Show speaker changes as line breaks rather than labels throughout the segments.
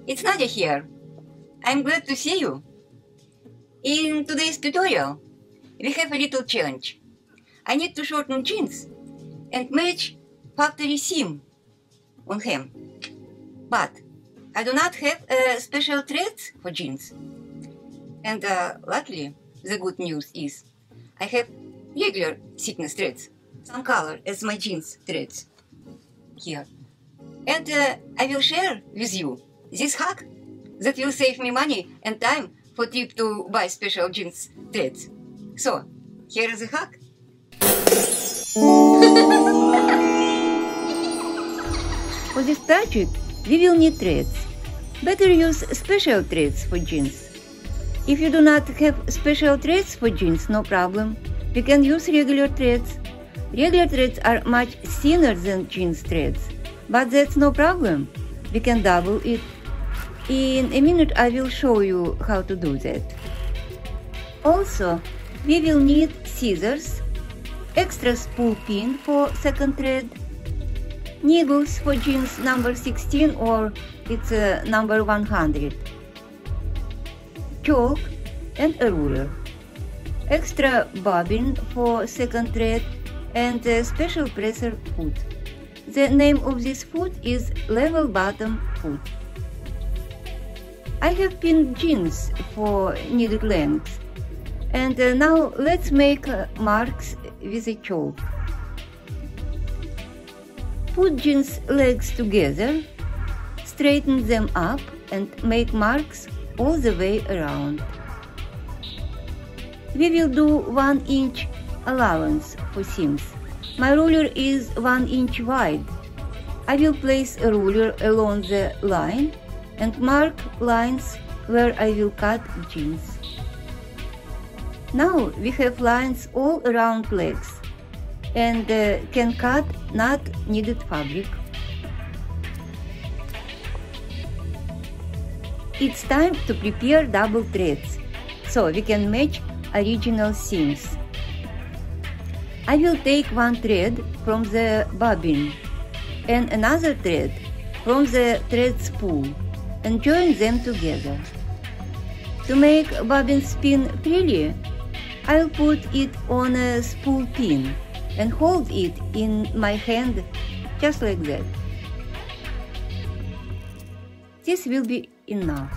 It's Nadia here. I'm glad to see you. In today's tutorial, we have a little challenge. I need to shorten jeans and match factory seam on hem. But I do not have special threads for jeans. And luckily, the good news is I have regular thickness threads, some color as my jeans threads here. And I will share with you this hack that will save me money and time for trip to buy special jeans threads. So, here is the hack. For this project, we will need threads. Better use special threads for jeans. If you do not have special threads for jeans, no problem. We can use regular threads. Regular threads are much thinner than jeans threads, but that's no problem. We can double it. In a minute I will show you how to do that. Also, we will need scissors, extra spool pin for second thread, needles for jeans number 16 or it's number 100, chalk and a ruler, extra bobbin for second thread and a special presser foot. The name of this foot is level bottom foot. I have pinned jeans for needed length. And now let's make marks with a chalk. Put jeans legs together, straighten them up and make marks all the way around. We will do 1 inch allowance for seams. My ruler is 1 inch wide. I will place a ruler along the line and mark lines where I will cut jeans. Now we have lines all around legs and can cut not needed fabric. It's time to prepare double threads so we can match original seams. I will take one thread from the bobbin and another thread from the thread spool and join them together. To make bobbin spin freely, I'll put it on a spool pin and hold it in my hand just like that. This will be enough.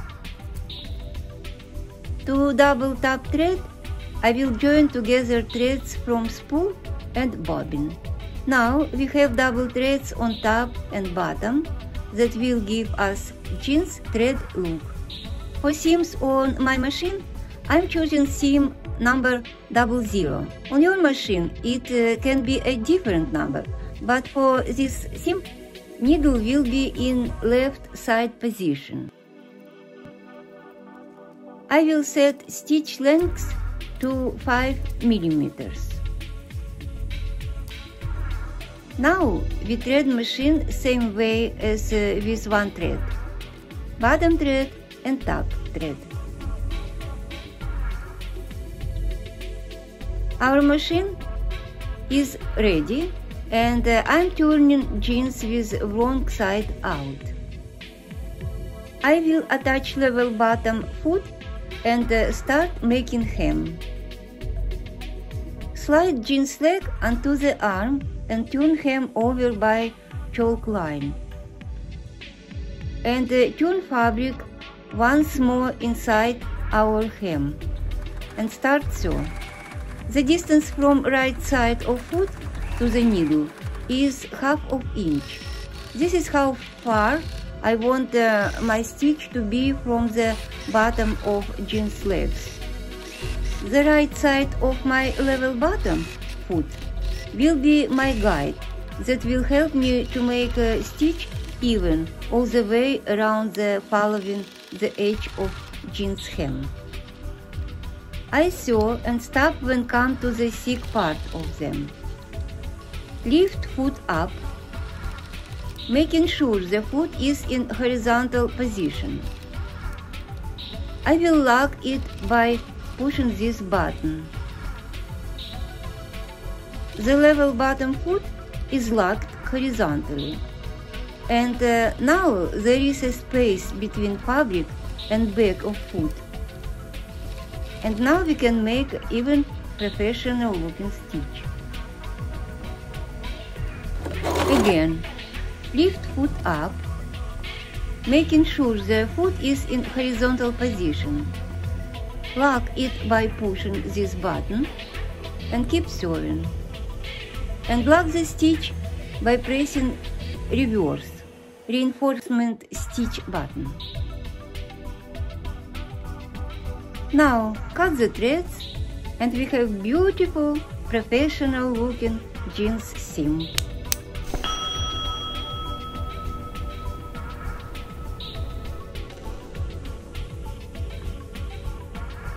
To double top thread, I will join together threads from spool and bobbin. Now we have double threads on top and bottom that will give us jeans thread look. For seams on my machine, I'm choosing seam number 00. On your machine, it can be a different number, but for this seam, needle will be in left side position. I will set stitch length to 5 millimeters. Now we thread machine same way as with one thread, bottom thread and top thread. Our machine is ready and I'm turning jeans with wrong side out. I will attach level bottom foot and start making hem. Slide jeans leg onto the arm and turn hem over by chalk line. And turn fabric once more inside our hem and start sew. The distance from right side of foot to the needle is ½ inch. This is how far I want my stitch to be from the bottom of jeans legs. The right side of my level bottom foot will be my guide that will help me to make a stitch even all the way around following the edge of jeans hem. I sew and stop when come to the thick part of them. Lift foot up, making sure the foot is in horizontal position. I will lock it by pushing this button. The level bottom foot is locked horizontally. And now there is a space between fabric and back of foot. And now we can make even professional looking stitch. Again, lift foot up, making sure the foot is in horizontal position. Lock it by pushing this button and keep sewing. And lock the stitch by pressing reverse reinforcement stitch button. Now cut the threads and we have beautiful professional looking jeans seam.